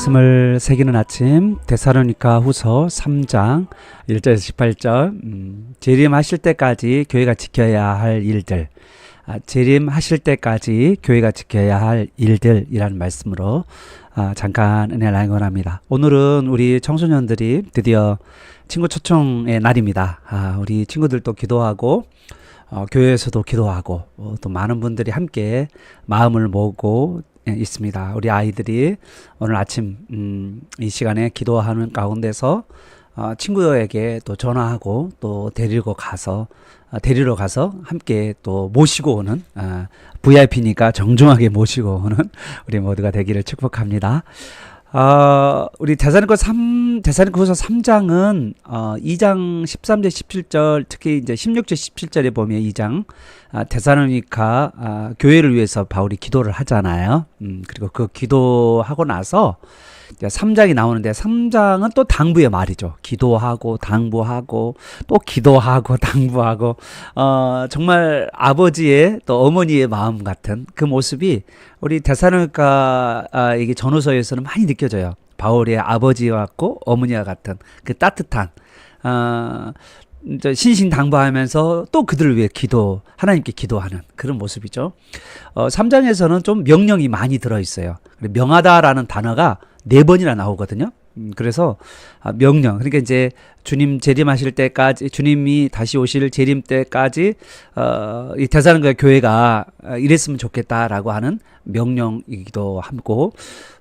말씀을 새기는 아침 데살로니가 후서 3장 1절에서 18절 재림하실 때까지 교회가 지켜야 할 일들, 재림하실 때까지 교회가 지켜야 할 일들이라는 말씀으로 잠깐 은혜를 나누고합니다. 오늘은 우리 청소년들이 드디어 친구 초청의 날입니다. 우리 친구들도 기도하고 교회에서도 기도하고 또 많은 분들이 함께 마음을 모으고 있습니다. 우리 아이들이 오늘 아침 이 시간에 기도하는 가운데서 친구에게 또 전화하고 또 데리러 가서 함께 또 모시고 오는 VIP니까 정중하게 모시고 오는 우리 모두가 되기를 축복합니다. 우리 데살로니가후서 3장은 2장 13절 17절 특히 이제 16절 17절에 보면 2장 데살로니가 교회를 위해서 바울이 기도를 하잖아요. 그리고 그 기도하고 나서 이제 3장이 나오는데 3장은 또 당부의 말이죠. 기도하고 당부하고 또 기도하고 당부하고 정말 아버지의 또 어머니의 마음 같은 그 모습이 우리 데살로니가 이게 전후서에서는 많이 느껴져요. 바울의 아버지와 같고 어머니와 같은 그 따뜻한 신신당부하면서 또 그들을 위해 하나님께 기도하는 그런 모습이죠. 3장에서는 좀 명령이 많이 들어있어요. 명하다라는 단어가 4번이나 나오거든요. 그래서 명령, 그러니까 이제 주님 재림하실 때까지, 주님이 다시 오실 재림 때까지 이 데살로니가 교회가 이랬으면 좋겠다라고 하는 명령이기도 하고,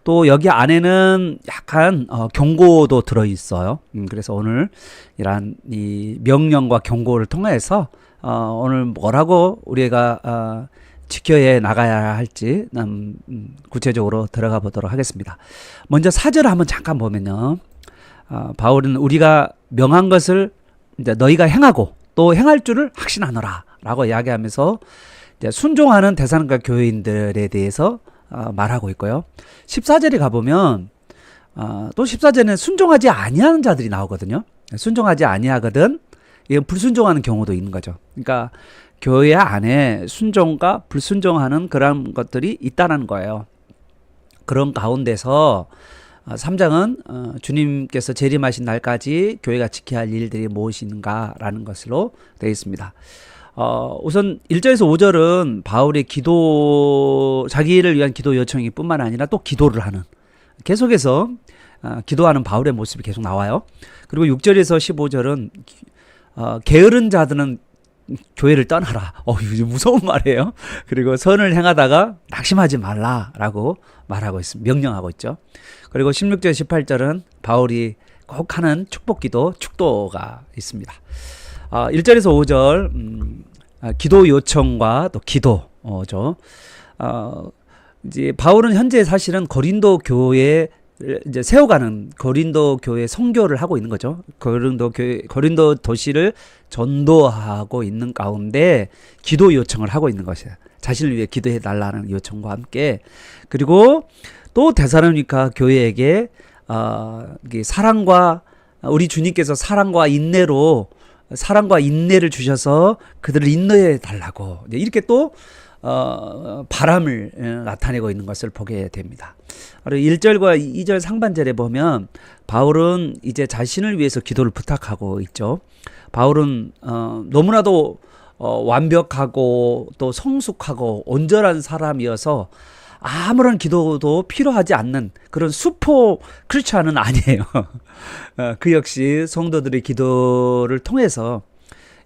또 여기 안에는 약간 경고도 들어있어요. 그래서 오늘 이러한 이 명령과 경고를 통해서 오늘 뭐라고 우리가 지켜야 나가야 할지 구체적으로 들어가 보도록 하겠습니다. 먼저 4절을 한번 잠깐 보면요. 바울은 우리가 명한 것을 이제 너희가 행하고 또 행할 줄을 확신하노라 라고 이야기하면서 이제 순종하는 데살로니가 교회인들에 대해서 말하고 있고요. 14절에 가보면 또 14절에는 순종하지 아니하는 자들이 나오거든요. 순종하지 아니하거든 이건 불순종하는 경우도 있는 거죠. 그러니까 교회 안에 순종과 불순종하는 그런 것들이 있다는 거예요. 그런 가운데서 3장은 주님께서 재림하신 날까지 교회가 지켜야 할 일들이 무엇인가라는 것으로 되어 있습니다. 우선 1절에서 5절은 바울의 자기를 위한 기도 요청이 뿐만 아니라 또 기도를 하는, 계속해서 기도하는 바울의 모습이 계속 나와요. 그리고 6절에서 15절은 게으른 자들은 교회를 떠나라. 이거 무서운 말이에요. 그리고 선을 행하다가 낙심하지 말라라고 말하고 있습니다. 명령하고 있죠. 그리고 16절 18절은 바울이 꼭 하는 축도가 있습니다. 1절에서 5절 기도 요청과 또 기도죠. 이제 바울은 현재 사실은 고린도 교회 이제 세워가는 고린도 교회 선교를 하고 있는 거죠. 고린도 도시를 전도하고 있는 가운데 기도 요청을 하고 있는 것이에요. 자신을 위해 기도해 달라는 요청과 함께, 그리고 또 데살로니가 교회에게 우리 주님께서 사랑과 인내를 주셔서 그들을 인도해 달라고 이렇게 또 바람을 나타내고 있는 것을 보게 됩니다. 1절과 2절 상반절에 보면 바울은 이제 자신을 위해서 기도를 부탁하고 있죠. 바울은 너무나도 완벽하고 또 성숙하고 온전한 사람이어서 아무런 기도도 필요하지 않는 그런 슈퍼 크리스찬은 아니에요. 그 역시 성도들의 기도를 통해서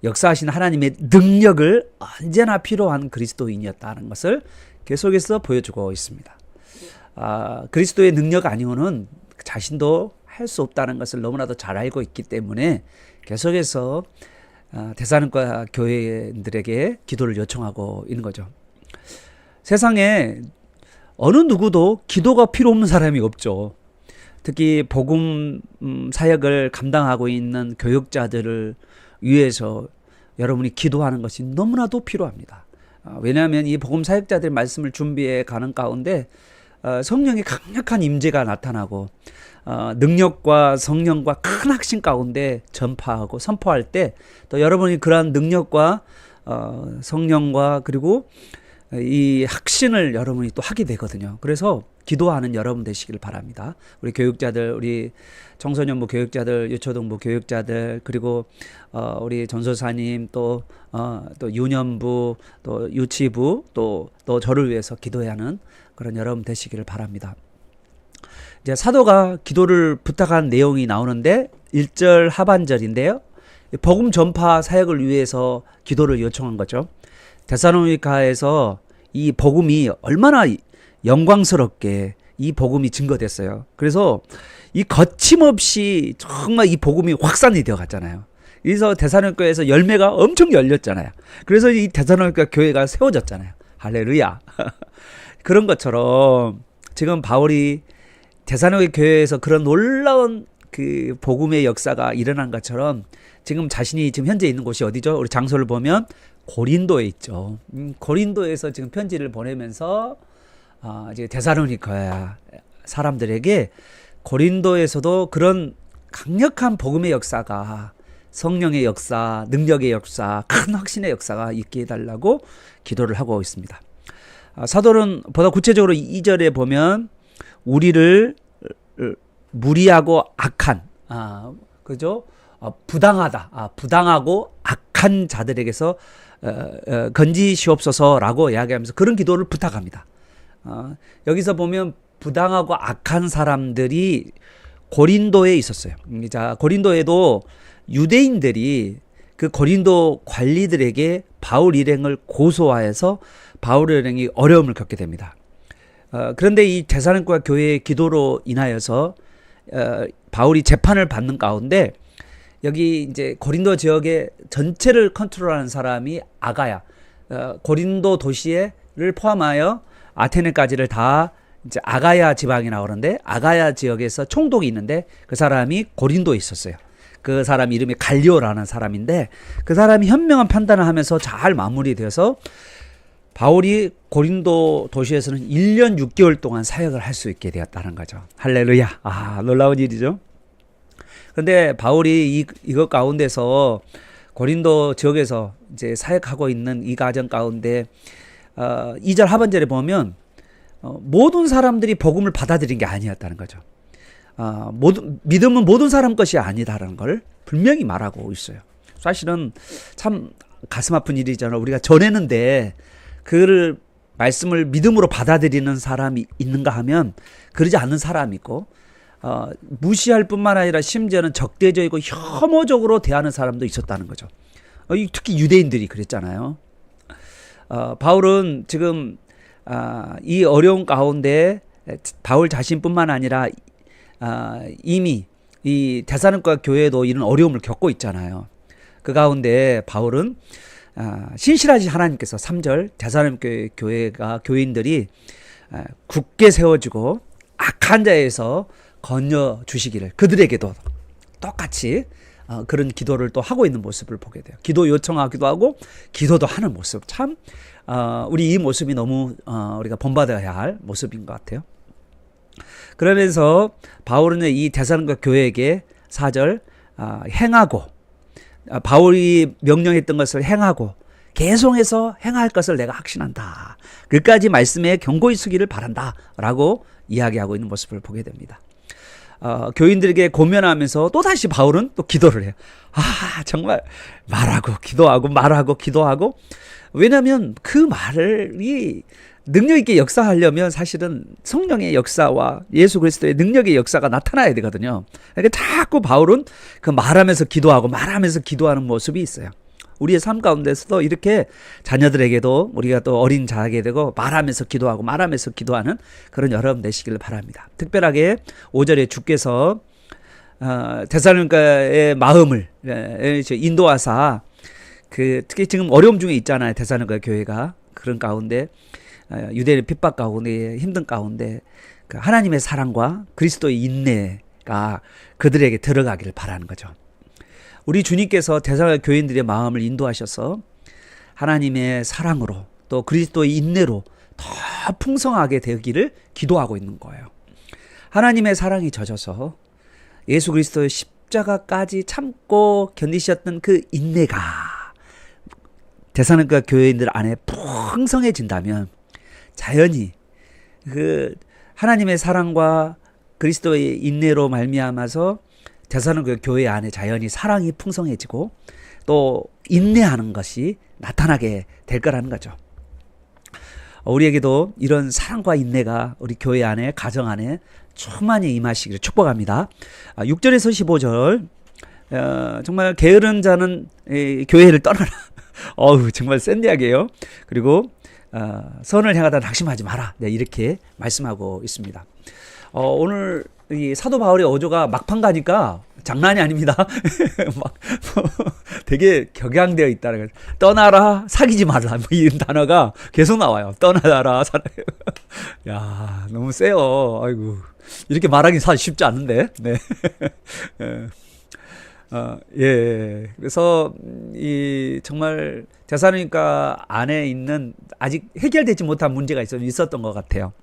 역사하신 하나님의 능력을 언제나 필요한 그리스도인이었다는 것을 계속해서 보여주고 있습니다. 그리스도의 능력 아니고는 자신도 할 수 없다는 것을 너무나도 잘 알고 있기 때문에 계속해서 데살로니가 교회인들에게 기도를 요청하고 있는 거죠. 세상에 어느 누구도 기도가 필요 없는 사람이 없죠. 특히 복음 사역을 감당하고 있는 교육자들을 위해서 여러분이 기도하는 것이 너무나도 필요합니다. 왜냐하면 이 복음 사역자들의 말씀을 준비해 가는 가운데 성령의 강력한 임재가 나타나고 능력과 성령과 큰 확신 가운데 전파하고 선포할 때 또 여러분이 그러한 능력과 성령과 그리고 이 확신을 여러분이 또 하게 되거든요. 그래서 기도하는 여러분 되시길 바랍니다. 우리 교육자들, 우리 청소년부 교육자들, 유초등부 교육자들, 그리고 우리 전소사님, 또 유년부, 또 유치부, 또 저를 위해서 기도해야 하는 그런 여러분 되시기를 바랍니다. 이제 사도가 기도를 부탁한 내용이 나오는데 1절 하반절인데요. 복음 전파 사역을 위해서 기도를 요청한 거죠. 데살로니가에서 이 복음이 얼마나 영광스럽게 이 복음이 증거됐어요. 그래서 이 거침없이 정말 이 복음이 확산이 되어 갔잖아요. 그래서 데살로니가에서 열매가 엄청 열렸잖아요. 그래서 이 데살로니가 교회가 세워졌잖아요. 할렐루야. 그런 것처럼 지금 바울이 데살로니가 교회에서 그런 놀라운 그 복음의 역사가 일어난 것처럼 지금 자신이 지금 현재 있는 곳이 어디죠? 우리 장소를 보면 고린도에 있죠. 고린도에서 지금 편지를 보내면서 이제 데살로니가 사람들에게 고린도에서도 그런 강력한 복음의 역사가, 성령의 역사, 능력의 역사, 큰 확신의 역사가 있게 해달라고 기도를 하고 있습니다. 사도는 보다 구체적으로 2절에 보면 우리를 무리하고 악한, 그죠? 부당하고 악한 자들에게서 건지시옵소서라고 이야기하면서 그런 기도를 부탁합니다. 여기서 보면 부당하고 악한 사람들이 고린도에 있었어요. 자, 고린도에도 유대인들이 그 고린도 관리들에게 바울 일행을 고소하여서 바울 일행이 어려움을 겪게 됩니다. 그런데 이 데살로니가 교회의 기도로 인하여서 바울이 재판을 받는 가운데 여기 이제 고린도 지역의 전체를 컨트롤하는 사람이 아가야, 고린도 도시를 포함하여 아테네까지를 다 이제 아가야 지방이 나오는데 아가야 지역에서 총독이 있는데 그 사람이 고린도에 있었어요. 그 사람 이름이 갈리오라는 사람인데 그 사람이 현명한 판단을 하면서 잘 마무리되어서 바울이 고린도 도시에서는 1년 6개월 동안 사역을 할 수 있게 되었다는 거죠. 할렐루야. 놀라운 일이죠. 그런데 바울이 이것 가운데서 고린도 지역에서 이제 사역하고 있는 이 과정 가운데 2절 하반절에 보면 모든 사람들이 복음을 받아들인 게 아니었다는 거죠. 믿음은 모든 사람 것이 아니다라는 걸 분명히 말하고 있어요. 사실은 참 가슴 아픈 일이잖아요. 우리가 전했는데 그 말씀을 믿음으로 받아들이는 사람이 있는가 하면 그러지 않는 사람이 있고 무시할 뿐만 아니라 심지어는 적대적이고 혐오적으로 대하는 사람도 있었다는 거죠. 특히 유대인들이 그랬잖아요. 바울은 지금 이 어려운 가운데 바울 자신뿐만 아니라 이미 이 데살로니가 교회도 이런 어려움을 겪고 있잖아요. 그 가운데 바울은 신실하신 하나님께서 3절 데살로니가 교회가 교인들이 굳게 세워지고 악한 자에서 건져 주시기를 그들에게도 똑같이 그런 기도를 또 하고 있는 모습을 보게 돼요. 기도 요청하기도 하고 기도도 하는 모습, 참 우리 이 모습이 너무 우리가 본받아야 할 모습인 것 같아요. 그러면서 바울은 이 데살로니가 교회에게 4절 행하고 바울이 명령했던 것을 행하고 계속해서 행할 것을 내가 확신한다. 그까지 말씀에 경고히 서기를 바란다 라고 이야기하고 있는 모습을 보게 됩니다. 교인들에게 고면하면서 또다시 바울은 또 기도를 해요. 정말 말하고 기도하고 왜냐하면 그 말이 능력 있게 역사하려면 사실은 성령의 역사와 예수 그리스도의 능력의 역사가 나타나야 되거든요. 그러니까 자꾸 바울은 그 말하면서 기도하는 모습이 있어요. 우리의 삶 가운데서도 이렇게 자녀들에게도 우리가 또 어린 자에게 되고 말하면서 기도하는 그런 여러분 되시길 바랍니다. 특별하게 5절에 주께서 데살로니가의 마음을 인도하사 특히 지금 어려움 중에 있잖아요. 데살로니가 교회가 그런 가운데 유대인의 핍박 가운데 힘든 가운데 하나님의 사랑과 그리스도의 인내가 그들에게 들어가기를 바라는 거죠. 우리 주님께서 데살로니가 교인들의 마음을 인도하셔서 하나님의 사랑으로 또 그리스도의 인내로 더 풍성하게 되기를 기도하고 있는 거예요. 하나님의 사랑이 젖어서 예수 그리스도의 십자가까지 참고 견디셨던 그 인내가 데살로니가 교회인들 안에 풍성해진다면 자연히 그 하나님의 사랑과 그리스도의 인내로 말미암아서 데살로니가 교회 안에 자연히 사랑이 풍성해지고 또 인내하는 것이 나타나게 될 거라는 거죠. 우리에게도 이런 사랑과 인내가 우리 교회 안에, 가정 안에 충만히 임하시기를 축복합니다. 6절에서 15절 정말 게으른 자는 교회를 떠나라. 어우, 정말 센 이야기예요. 그리고 선을 향하다 낙심하지 마라. 네, 이렇게 말씀하고 있습니다. 오늘 이 사도 바울의 어조가 막판 가니까 장난이 아닙니다. 막 되게 격양되어 있다. 떠나라, 사귀지 말라. 뭐 이런 단어가 계속 나와요. 떠나라, 야, 너무 세요. 아이고, 이렇게 말하기 사실 쉽지 않은데. 네. 예. 그래서 이 정말 데살로니가 안에 있는 아직 해결되지 못한 문제가 있었던 것 같아요.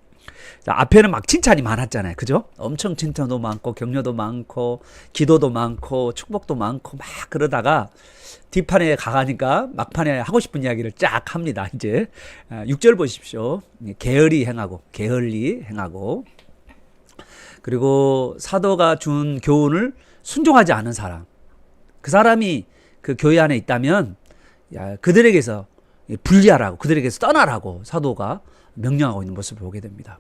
자, 앞에는 막 칭찬이 많았잖아요. 그죠? 엄청 칭찬도 많고 격려도 많고 기도도 많고 축복도 많고 막 그러다가 뒷판에 가니까 막판에 하고 싶은 이야기를 쫙 합니다. 이제 6절 보십시오. 게을리 행하고 그리고 사도가 준 교훈을 순종하지 않은 사람, 그 사람이 그 교회 안에 있다면 그들에게서 분리하라고, 그들에게서 떠나라고 사도가 명령하고 있는 모습을 보게 됩니다.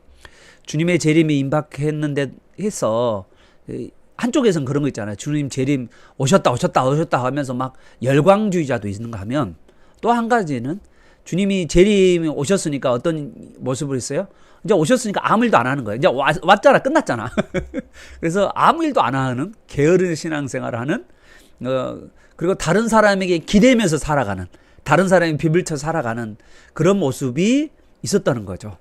주님의 재림이 임박했는데 해서 한쪽에서는 그런 거 있잖아요. 주님 재림 오셨다 하면서 막 열광주의자도 있는가 하면, 또 한 가지는 주님이 재림이 오셨으니까 어떤 모습을 했어요? 이제 오셨으니까 아무 일도 안 하는 거예요. 이제 왔잖아, 끝났잖아. 그래서 아무 일도 안 하는 게으른 신앙생활을 하는, 그리고 다른 사람에게 기대면서 살아가는, 다른 사람이 비빌쳐 살아가는 그런 모습이 있었다는 거죠.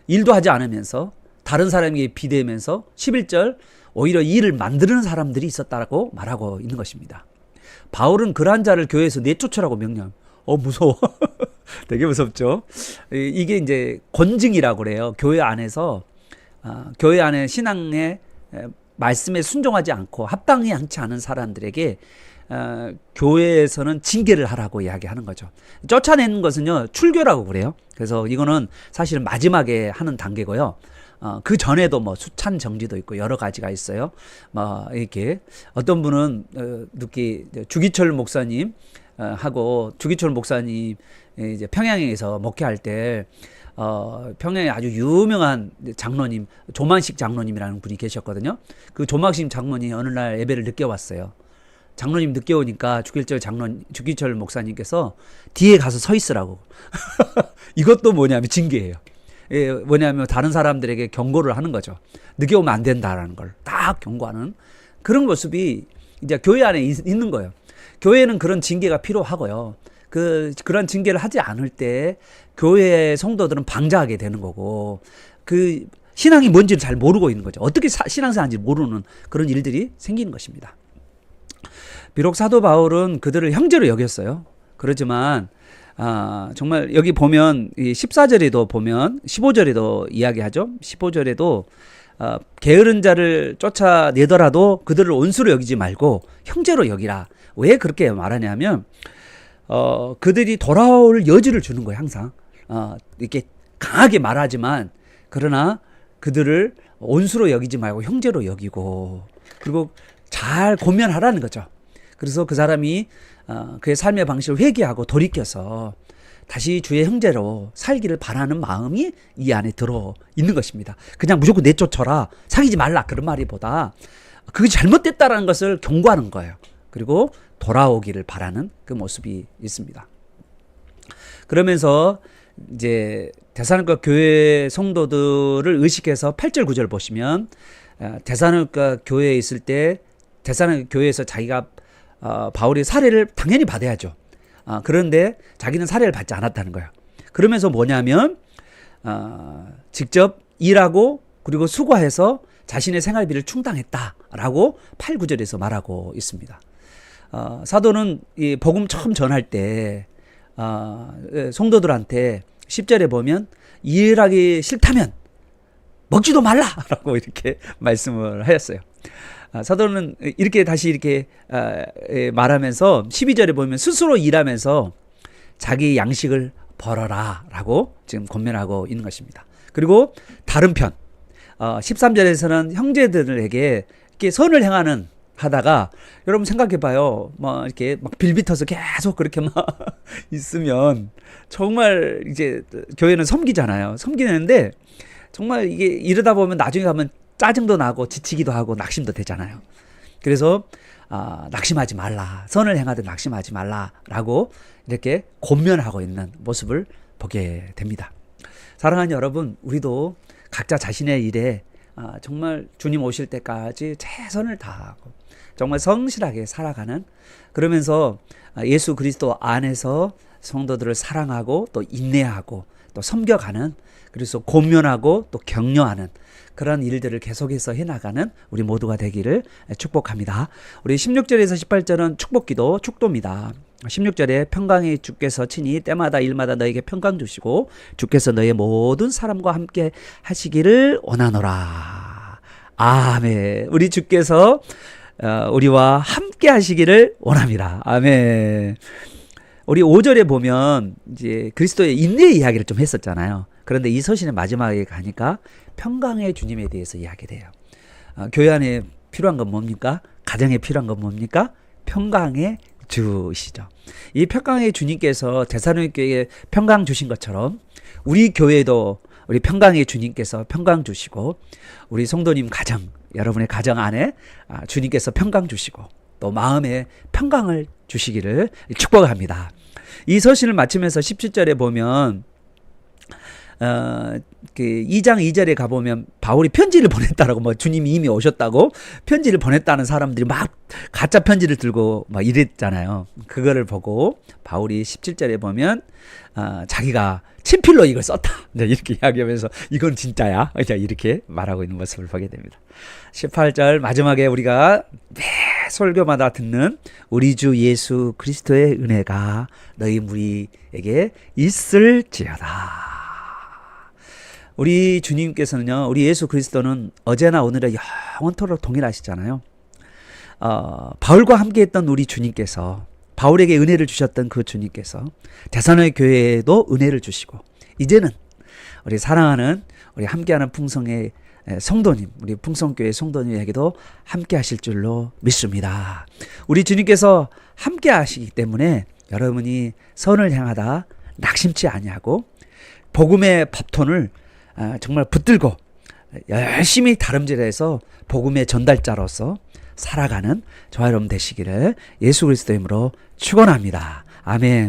일도 하지 않으면서 다른 사람에게 비대면서 11절 오히려 일을 만드는 사람들이 있었다고 말하고 있는 것입니다. 바울은 그러한 자를 교회에서 내쫓으라고 명령. 무서워. 되게 무섭죠. 이게 이제 권징이라고 그래요. 교회 안에서 교회 안에 신앙의 말씀에 순종하지 않고 합당치 않은 사람들에게 교회에서는 징계를 하라고 이야기하는 거죠. 쫓아내는 것은요, 출교라고 그래요. 그래서 이거는 사실은 마지막에 하는 단계고요. 그 전에도 뭐 수찬 정지도 있고 여러 가지가 있어요. 뭐 이렇게 어떤 분은 특히 주기철 목사님 하고, 주기철 목사님 이제 평양에서 목회할 때 평양에 아주 유명한 장로님, 조만식 장로님이라는 분이 계셨거든요. 그 조만식 장로님이 어느 날 예배를 늦게 왔어요. 장로님 늦게 오니까 주기철 목사님께서 뒤에 가서 서 있으라고. 이것도 뭐냐면 징계예요. 뭐냐면 다른 사람들에게 경고를 하는 거죠. 늦게 오면 안 된다라는 걸 딱 경고하는 그런 모습이 이제 교회 안에 있는 거예요. 교회는 그런 징계가 필요하고요. 그런 징계를 하지 않을 때 교회 성도들은 방자하게 되는 거고, 그 신앙이 뭔지를 잘 모르고 있는 거죠. 어떻게 신앙생활인지 모르는 그런 일들이 생기는 것입니다. 비록 사도 바울은 그들을 형제로 여겼어요. 그렇지만 정말 여기 보면 14절에도 보면 15절에도 이야기하죠. 15절에도 게으른 자를 쫓아내더라도 그들을 원수로 여기지 말고 형제로 여기라. 왜 그렇게 말하냐면 그들이 돌아올 여지를 주는 거예요. 항상 이렇게 강하게 말하지만, 그러나 그들을 원수로 여기지 말고 형제로 여기고, 그리고 잘 고면하라는 거죠. 그래서 그 사람이 그의 삶의 방식을 회개하고 돌이켜서 다시 주의 형제로 살기를 바라는 마음이 이 안에 들어 있는 것입니다. 그냥 무조건 내쫓아라, 사귀지 말라, 그런 말이보다 그게 잘못됐다라는 것을 경고하는 거예요. 그리고 돌아오기를 바라는 그 모습이 있습니다. 그러면서 이제 데살로니가 교회 성도들을 의식해서 8절 9절 보시면, 데살로니가 교회에 있을 때 데살로니가 교회에서 자기가 바울이 살해를 당연히 받아야죠. 그런데 자기는 살해를 받지 않았다는 거예요. 그러면서 뭐냐면 직접 일하고 그리고 수고해서 자신의 생활비를 충당했다라고 8, 9절에서 말하고 있습니다. 사도는 이 복음 처음 전할 때 성도들한테 10절에 보면 일하기 싫다면 먹지도 말라라고 이렇게 말씀을 하였어요. 사도는 이렇게 다시 이렇게 말하면서 12절에 보면 스스로 일하면서 자기 양식을 벌어라 라고 지금 권면하고 있는 것입니다. 그리고 다른 편 13절에서는 형제들에게 이렇게 선을 행하는 하다가 여러분 생각해 봐요. 뭐 이렇게 막 빌비터서 계속 그렇게 막 있으면 정말 이제 교회는 섬기잖아요. 섬기는데 정말 이게 이러다 보면 나중에 가면 짜증도 나고 지치기도 하고 낙심도 되잖아요. 그래서 낙심하지 말라. 선을 행하되 낙심하지 말라라고 이렇게 권면하고 있는 모습을 보게 됩니다. 사랑하는 여러분, 우리도 각자 자신의 일에 정말 주님 오실 때까지 최선을 다하고 정말 성실하게 살아가는, 그러면서 예수 그리스도 안에서 성도들을 사랑하고 또 인내하고 또 섬겨가는, 그래서 권면하고 또 격려하는 그런 일들을 계속해서 해나가는 우리 모두가 되기를 축복합니다. 우리 16절에서 18절은 축복기도 축도입니다. 16절에 평강의 주께서 친히 때마다 일마다 너에게 평강 주시고 주께서 너의 모든 사람과 함께 하시기를 원하노라. 아멘. 우리 주께서 우리와 함께 하시기를 원합니다. 아멘. 우리 5절에 보면 이제 그리스도의 인내의 이야기를 좀 했었잖아요. 그런데 이 서신의 마지막에 가니까 평강의 주님에 대해서 이야기를 해요. 교회 안에 필요한 건 뭡니까? 가정에 필요한 건 뭡니까? 평강의 주시죠. 이 평강의 주님께서 데살로니가에 평강 주신 것처럼 우리 교회도 우리 평강의 주님께서 평강 주시고 우리 성도님 가정, 여러분의 가정 안에 주님께서 평강 주시고 또 마음에 평강을 주시기를 축복합니다. 이 서신을 마치면서 17절에 보면 그 2장 2절에 가보면 바울이 편지를 보냈다라고, 뭐 주님이 이미 오셨다고 편지를 보냈다는 사람들이 막 가짜 편지를 들고 막 이랬잖아요. 그거를 보고 바울이 17절에 보면 자기가 친필로 이걸 썼다 이렇게 이야기하면서 이건 진짜야 이렇게 말하고 있는 모습을 보게 됩니다. 18절 마지막에 우리가 매 설교마다 듣는 우리 주 예수 그리스도의 은혜가 너희 무리에게 있을지어다. 우리 주님께서는요, 우리 예수 그리스도는 어제나 오늘에 영원토록 동일하시잖아요. 바울과 함께했던 우리 주님께서, 바울에게 은혜를 주셨던 그 주님께서 데살로니가 교회에도 은혜를 주시고 이제는 우리 사랑하는 우리 함께하는 풍성의 성도님, 우리 풍성교회 성도님에게도 함께하실 줄로 믿습니다. 우리 주님께서 함께하시기 때문에 여러분이 선을 행하다 낙심치 아니하고 복음의 법톤을 정말 붙들고 열심히 다름질해서 복음의 전달자로서 살아가는 저와 여러분 되시기를 예수 그리스도의 이름으로 축원합니다. 아멘.